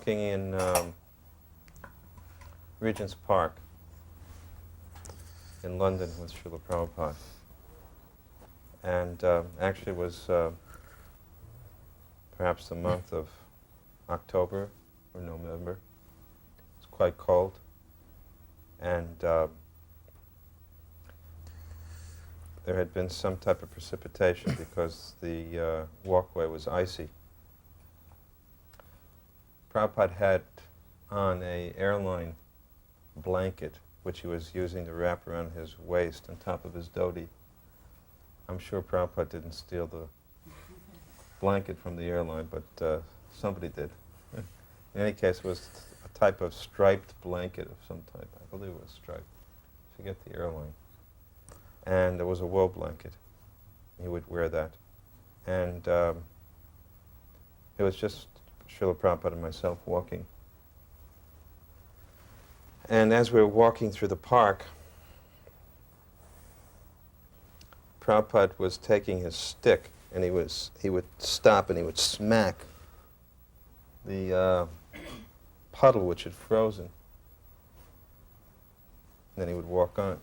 walking in Regent's Park in London with Srila Prabhupada. And actually it was perhaps the month of October or November. It was quite cold. And there had been some type of precipitation because the walkway was icy. Prabhupada had on an airline blanket, which he was using to wrap around his waist on top of his dhoti. I'm sure Prabhupada didn't steal the blanket from the airline, but somebody did. In any case, it was a type of striped blanket of some type. I believe it was striped. I forget the airline. And there was a wool blanket. He would wear that. And it was just Srila Prabhupada and myself walking. And as we were walking through the park, Prabhupada was taking his stick, and he would stop and he would smack the puddle which had frozen. Then he would walk on.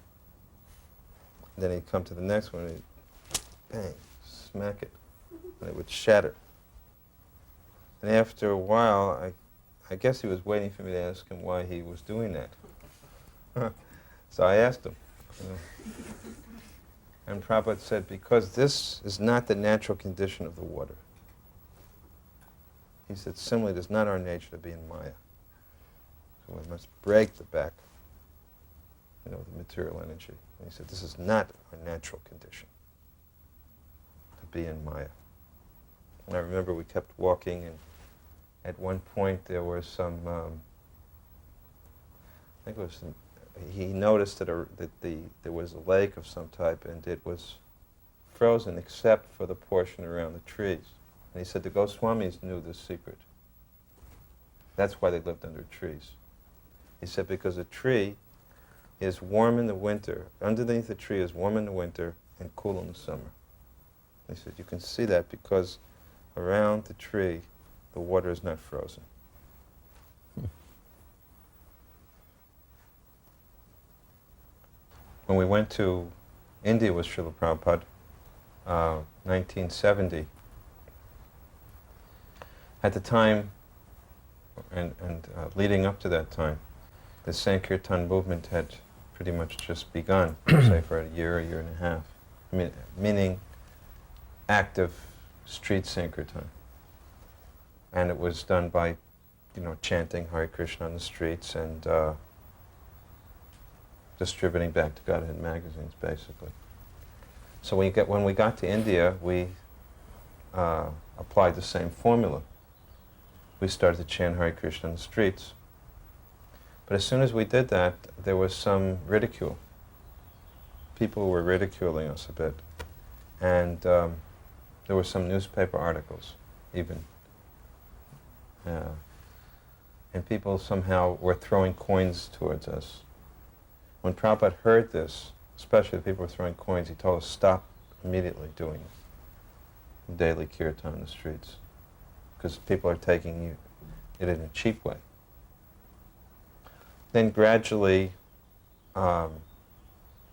Then he'd come to the next one and he'd bang, smack it, and it would shatter. And after a while, I guess he was waiting for me to ask him why he was doing that. So I asked him. And Prabhupada said, because this is not the natural condition of the water. He said, similarly, it is not our nature to be in Maya. So we must break the back, the material energy. And he said, this is not our natural condition, to be in Maya. And I remember we kept walking, and at one point there was some, I think it was some, he noticed that, there was a lake of some type, and it was frozen except for the portion around the trees. And he said the Goswamis knew this secret. That's why they lived under trees. He said because a tree is warm in the winter, underneath the tree is warm in the winter and cool in the summer. He said you can see that because around the tree the water is not frozen. When we went to India with Srila Prabhupada, 1970, at the time, and leading up to that time, the Sankirtan movement had pretty much just begun, say for a year and a half, meaning active street Sankirtan. And it was done by, chanting Hare Krishna on the streets and distributing back to Godhead magazines, basically. So when we got to India, we applied the same formula. We started to chant Hare Krishna on the streets. But as soon as we did that, there was some ridicule. People were ridiculing us a bit. And there were some newspaper articles, even. And people somehow were throwing coins towards us. When Prabhupada heard this, especially the people were throwing coins, he told us stop immediately doing daily kirtan on the streets, because people are taking it in a cheap way. Then gradually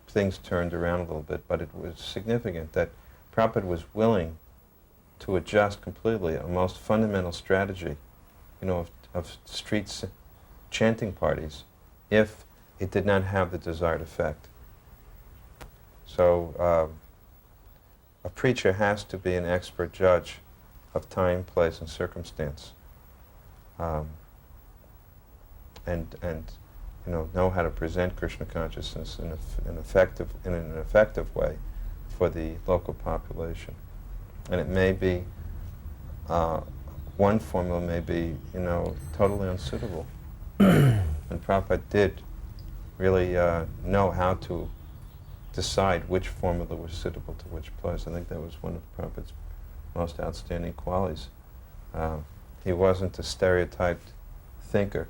things turned around a little bit, but it was significant that Prabhupada was willing to adjust completely a most fundamental strategy, of street chanting parties, if it did not have the desired effect. So a preacher has to be an expert judge of time, place, and circumstance, and know how to present Krishna consciousness in an effective way for the local population. And it may be one formula may be totally unsuitable. And Prabhupada did really know how to decide which formula was suitable to which place. I think that was one of Prabhupada's most outstanding qualities. He wasn't a stereotyped thinker.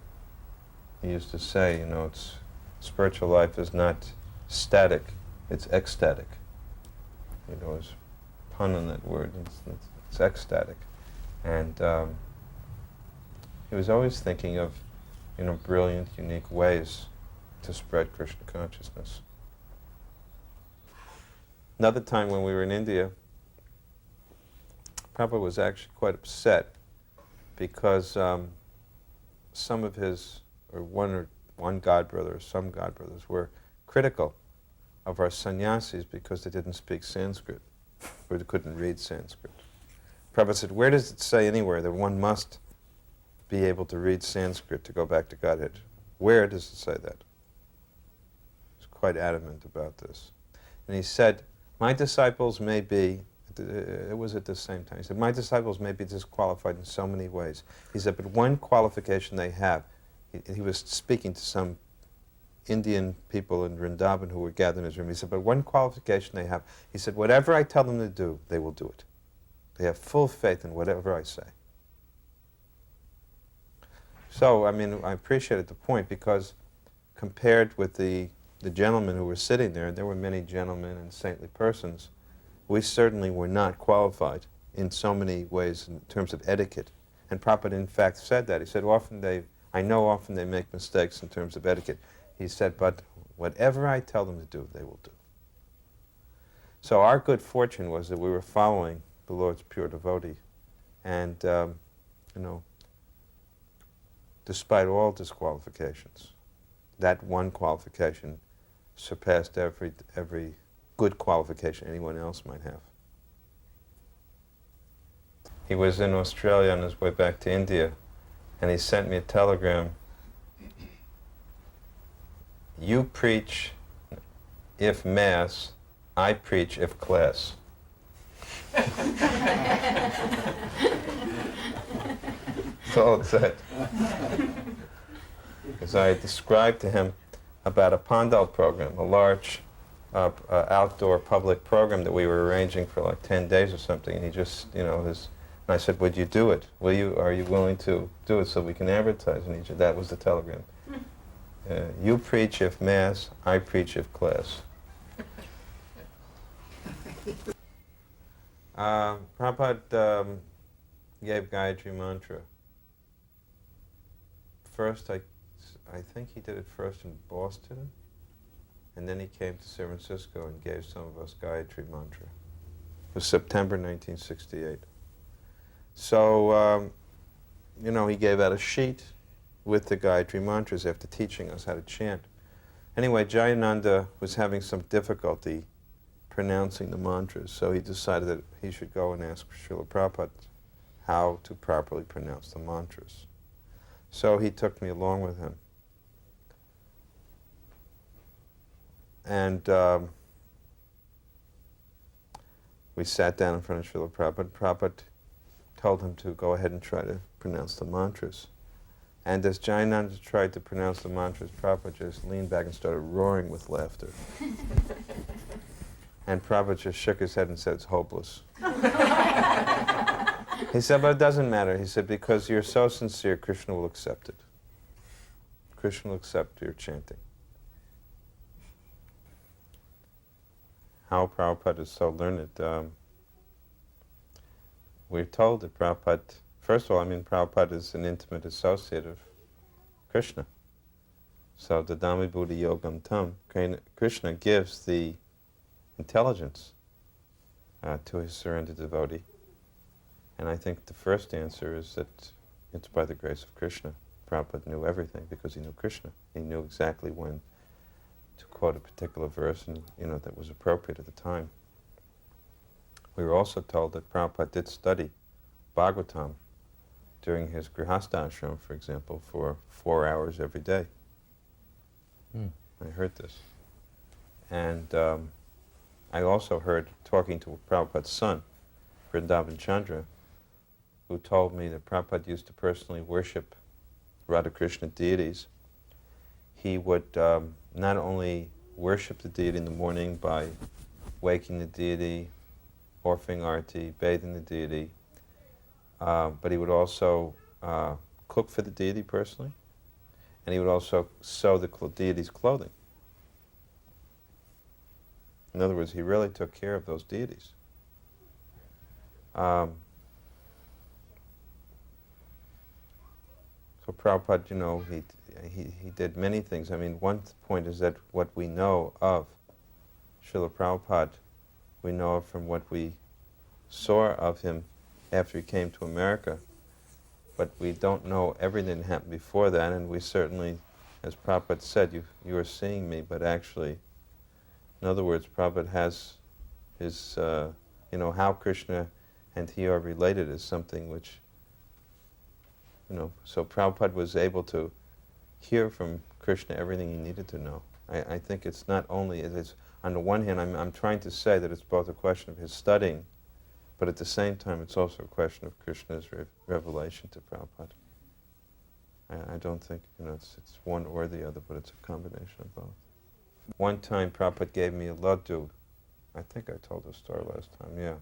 He used to say, spiritual life is not static, it's ecstatic. His pun on that word, it's ecstatic. And he was always thinking of, brilliant, unique ways to spread Krishna consciousness. Another time when we were in India, Prabhupada was actually quite upset because some of his, or one godbrother or some godbrothers were critical of our sannyasis because they didn't speak Sanskrit, or they couldn't read Sanskrit. Prabhupada said, where does it say anywhere that one must be able to read Sanskrit to go back to Godhead? Where does it say that? He's quite adamant about this. And he said, my disciples may be, it was at the same time, he said, my disciples may be disqualified in so many ways. He said, but one qualification they have, he was speaking to some Indian people in Vrindavan who were gathered in his room. He said, but one qualification they have, he said, whatever I tell them to do, they will do it. They have full faith in whatever I say. So, I mean, I appreciated the point because compared with the gentlemen who were sitting there, and there were many gentlemen and saintly persons, we certainly were not qualified in so many ways in terms of etiquette. And Prabhupada, in fact, said that. He said, I know often they make mistakes in terms of etiquette. He said, but whatever I tell them to do, they will do. So our good fortune was that we were following the Lord's pure devotee. And, despite all disqualifications, that one qualification surpassed every good qualification anyone else might have. He was in Australia on his way back to India, and he sent me a telegram. You preach if Mass, I preach if class. That's all it said. Because I described to him about a Pandal program, a large outdoor public program that we were arranging for like 10 days or something, and he just, and I said, would you do it? Are you willing to do it so we can advertise? And he said, that was the telegram. You preach if Mass, I preach if class. Prabhupada gave Gayatri mantra. First, I think he did it first in Boston, and then he came to San Francisco and gave some of us Gayatri mantra. It was September 1968. So, he gave out a sheet with the Gayatri mantras after teaching us how to chant. Anyway, Jayananda was having some difficulty pronouncing the mantras, so he decided that he should go and ask Srila Prabhupada how to properly pronounce the mantras. So he took me along with him. And we sat down in front of Srila Prabhupada. Prabhupada told him to go ahead and try to pronounce the mantras. And as Jayananda tried to pronounce the mantras, Prabhupada just leaned back and started roaring with laughter. And Prabhupada just shook his head and said, it's hopeless. He said, but it doesn't matter. He said, because you're so sincere, Krishna will accept it. Krishna will accept your chanting. How Prabhupada is so learned. We're told that Prabhupada, first of all, Prabhupada is an intimate associate of Krishna. So, Dadami Buddha Yogam Tam, Krishna gives the intelligence to his surrendered devotee. And I think the first answer is that it's by the grace of Krishna. Prabhupada knew everything because he knew Krishna. He knew exactly when to quote a particular verse, and that was appropriate at the time. We were also told that Prabhupada did study Bhagavatam during his Grihastha ashram, for example, for 4 hours every day. I heard this. And I also heard, talking to Prabhupada's son, Vrindavan Chandra, who told me that Prabhupada used to personally worship Radha Krishna deities. He would not only worship the deity in the morning by waking the deity, offering arti, bathing the deity, but he would also cook for the deity personally, and he would also sew the deity's clothing. In other words, he really took care of those deities. So Prabhupada, he did many things. I mean, one point is that what we know of Srila Prabhupada, we know from what we saw of him after he came to America, but we don't know everything that happened before that, and we certainly, as Prabhupada said, you are seeing me, but actually, in other words, Prabhupada has his, how Krishna and he are related is something which, so Prabhupada was able to hear from Krishna everything he needed to know. I think it's not only, it's, on the one hand, I'm trying to say that it's both a question of his studying, but at the same time, it's also a question of Krishna's revelation to Prabhupada. I don't think, it's one or the other, but it's a combination of both. One time, Prabhupada gave me a laddu. I think I told this story last time, yeah.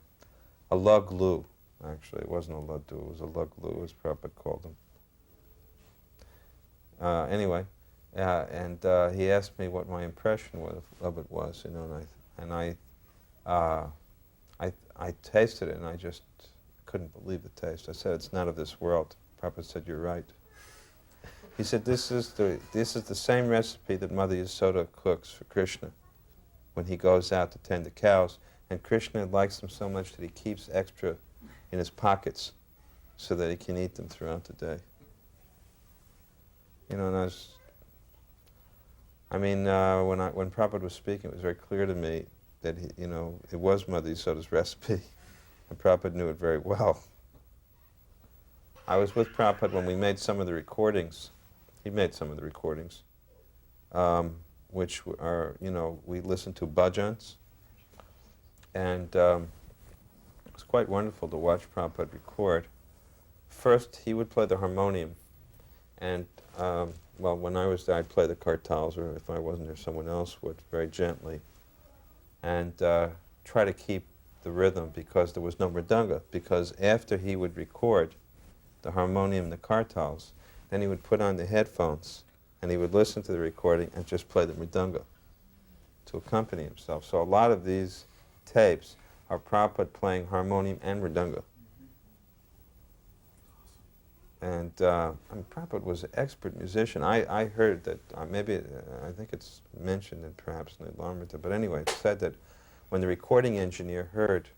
A luglu, actually. It wasn't a laddu, it was a luglu, as Prabhupada called them. Anyway, and he asked me what my impression of it was, and I tasted it, and I just couldn't believe the taste. I said, it's not of this world. Prabhupada said, you're right. He said, this is the same recipe that Mother Yasoda cooks for Krishna when he goes out to tend the cows, and Krishna likes them so much that he keeps extra in his pockets so that he can eat them throughout the day. And when Prabhupada was speaking, it was very clear to me that it was Mother Yasoda's recipe, and Prabhupada knew it very well. I was with Prabhupada when we made some of the recordings. He made some of the recordings, which are, we listened to bhajans, and it was quite wonderful to watch Prabhupada record. First, he would play the harmonium, and when I was there, I'd play the kartals, or if I wasn't there, someone else would, very gently, and try to keep the rhythm, because there was no mridanga, because after he would record the harmonium and the kartals, then he would put on the headphones, and he would listen to the recording and just play the mridanga to accompany himself. So a lot of these tapes are Prabhupada playing harmonium and mridanga. And Prabhupada was an expert musician. I heard that, I think it's mentioned in perhaps in the Lamrita, but anyway, it's said that when the recording engineer heard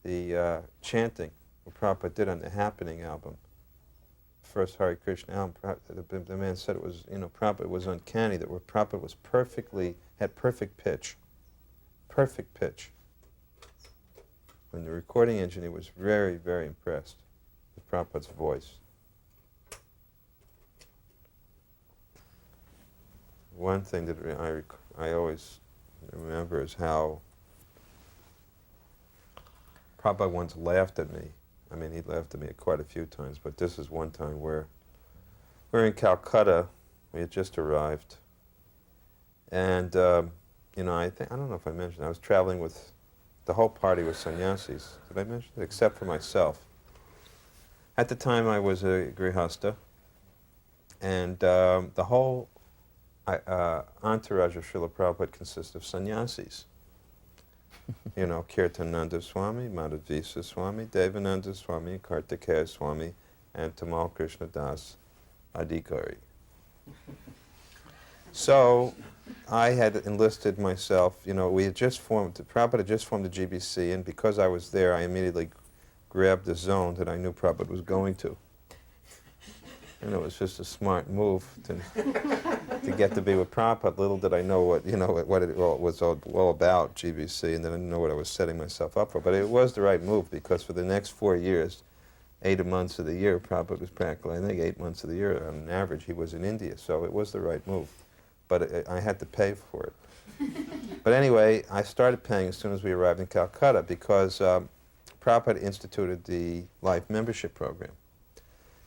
the chanting what Prabhupada did on the Happening album, first Hare Krishna album, the man said it was, Prabhupada was uncanny, that where Prabhupada was had perfect pitch. Perfect pitch. When the recording engineer was very, very impressed with Prabhupada's voice. One thing that I always remember is how Prabhupada once laughed at me. I mean, he laughed at me quite a few times, but this is one time where we're in Calcutta. We had just arrived, and I don't know if I mentioned, I was traveling with, the whole party was sannyasis. Did I mention it? Except for myself. At the time, I was a grihasta, and the whole entourage of Srila Prabhupada consists of sannyasis. Kirtananda Swami, Madhavisa Swami, Devananda Swami, Kartikeya Swami, and Tamal Krishna Das Adhikari. So I had enlisted myself, we had just formed, Prabhupada had just formed the GBC, and because I was there, I immediately grabbed the zone that I knew Prabhupada was going to. And it was just a smart move to get to be with Prabhupada. Little did I know what it was all about, GBC, and then I didn't know what I was setting myself up for. But it was the right move, because for the next 4 years, 8 months of the year, Prabhupada was practically, I think 8 months of the year, on average, he was in India. So it was the right move. But I had to pay for it. But anyway, I started paying as soon as we arrived in Calcutta, because Prabhupada instituted the Life Membership Program.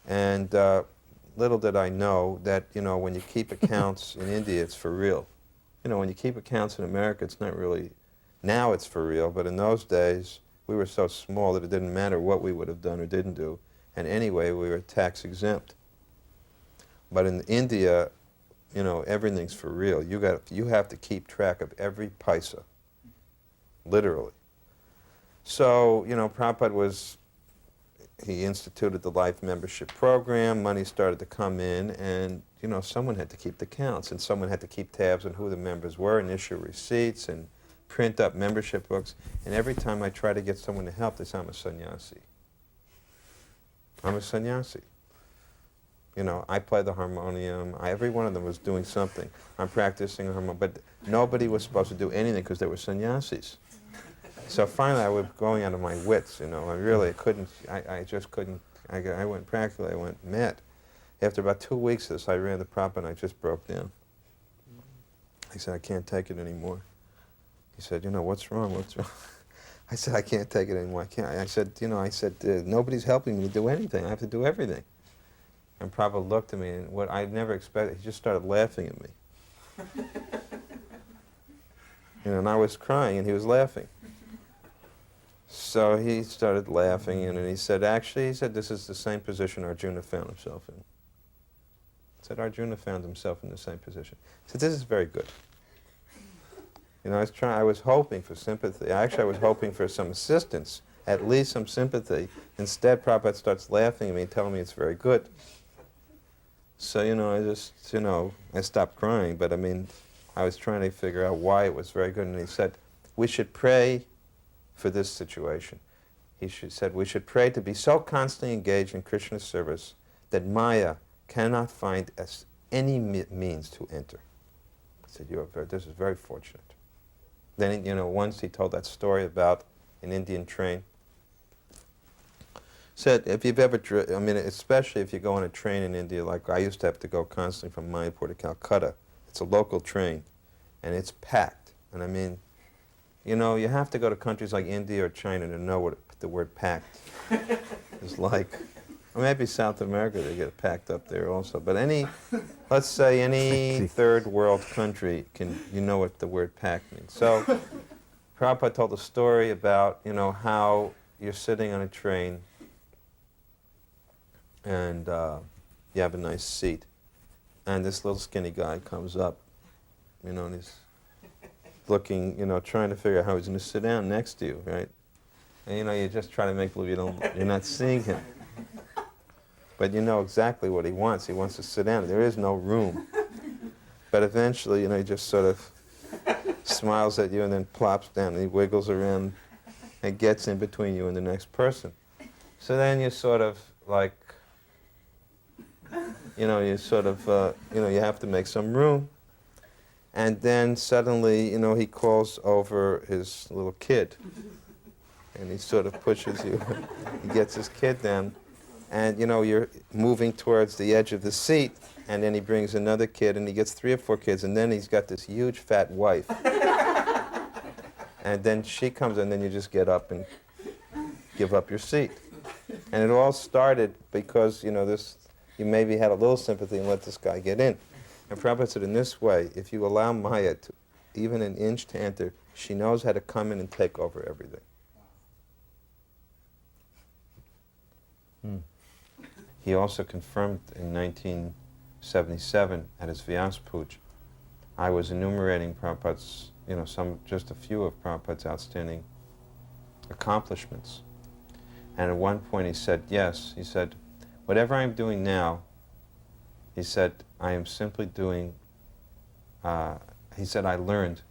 And little did I know that, when you keep accounts in India, it's for real. When you keep accounts in America, it's not really, now it's for real, but in those days, we were so small that it didn't matter what we would have done or didn't do. And anyway, we were tax exempt. But in India, everything's for real. You have to keep track of every paisa, literally. So, Prabhupada was he instituted the life membership program, money started to come in, and someone had to keep the counts, and someone had to keep tabs on who the members were and issue receipts and print up membership books. And every time I try to get someone to help, they say, I'm a sannyasi. I'm a sannyasi. I play the harmonium. Every one of them was doing something. I'm practicing harmonium, but nobody was supposed to do anything because they were sannyasis. So finally, I was going out of my wits. I really couldn't. I just couldn't. I went practically. I went mad. After about 2 weeks of this, I ran the Prabhupada and I just broke down. I said, I can't take it anymore. He said, what's wrong? What's wrong? I said, I can't take it anymore. I can't. I said, nobody's helping me to do anything. I have to do everything. And Prabhupada looked at me, and what I never expected, he just started laughing at me. And I was crying, and he was laughing. So he started laughing, and he said, actually, this is the same position Arjuna found himself in. He said, Arjuna found himself in the same position. He said, this is very good. I was hoping for sympathy. Actually, I was hoping for some assistance, at least some sympathy. Instead, Prabhupada starts laughing at me, telling me it's very good. So, I just, I stopped crying, but I was trying to figure out why it was very good. And he said, we should pray for this situation. He said, we should pray to be so constantly engaged in Krishna's service that Maya cannot find any means to enter. I said, this is very fortunate. Then, once he told that story about an Indian train. Said, if you've ever, especially if you go on a train in India, like I used to have to go constantly from Mayapur to Calcutta. It's a local train, and it's packed. And you have to go to countries like India or China to know what the word packed is like. Or maybe South America, they get packed up there also. But let's say any third world country, you know what the word packed means. So Prabhupada told a story about, how you're sitting on a train and you have a nice seat. And this little skinny guy comes up, and he's looking, trying to figure out how he's going to sit down next to you, right? And you just try to make believe you're not seeing him. But you know exactly what he wants. He wants to sit down. There is no room. But eventually, he just sort of smiles at you and then plops down. And he wiggles around and gets in between you and the next person. So then you sort of like, you have to make some room. And then suddenly, he calls over his little kid. And he sort of pushes you. He gets his kid down. And, you're moving towards the edge of the seat. And then he brings another kid, and he gets 3 or 4 kids. And then he's got this huge fat wife. And then she comes, and then you just get up and give up your seat. And it all started because, you maybe had a little sympathy and let this guy get in. And Prabhupada said, in this way, if you allow Maya to even an inch to enter, she knows how to come in and take over everything. He also confirmed in 1977 at his Vyas Puja, I was enumerating Prabhupada's, just a few of Prabhupada's outstanding accomplishments. And at one point he said, yes, he said, whatever I'm doing now, he said, I am simply doing, he said, I learned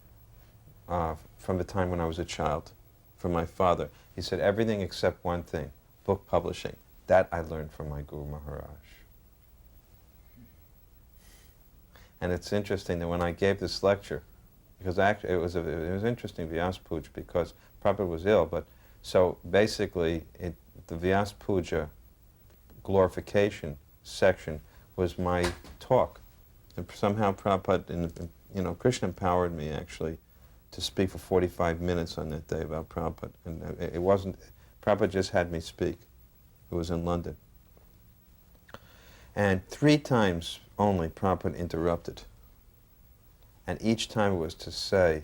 from the time when I was a child, from my father. He said, everything except one thing, book publishing. That I learned from my Guru Maharaj. And it's interesting that when I gave this lecture, because actually it was interesting Vyas Puja because Prabhupada was ill, but so basically the Vyas Puja glorification section was my talk. And somehow Prabhupada, Krishna empowered me actually to speak for 45 minutes on that day about Prabhupada. And it wasn't, Prabhupada just had me speak. It was in London. And 3 times only Prabhupada interrupted. And each time it was to say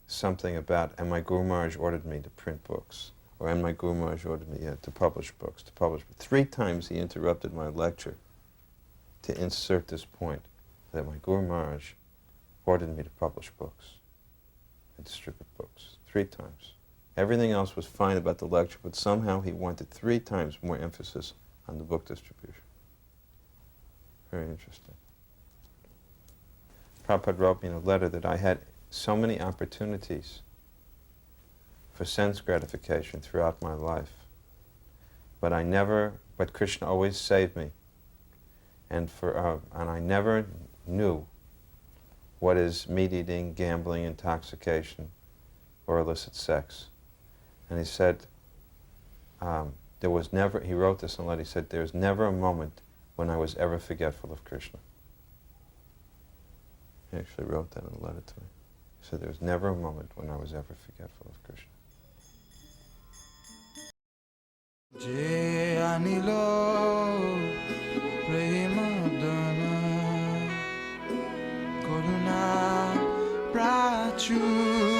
something about, and my Guru Maharaj ordered me to print books, or and my Guru Maharaj ordered me to publish books, 3 times he interrupted my lecture to insert this point, that my Guru Maharaj ordered me to publish books and distribute books, 3 times. Everything else was fine about the lecture, but somehow he wanted 3 times more emphasis on the book distribution. Very interesting. Prabhupada wrote me in a letter that I had so many opportunities for sense gratification throughout my life, but Krishna always saved me, and I never knew what is meat eating, gambling, intoxication, or illicit sex. And he said, he wrote this in a letter, he said, there's never a moment when I was ever forgetful of Krishna. He actually wrote that in a letter to me. He said, there's never a moment when I was ever forgetful of Krishna. Je anilo premadana karuna prachu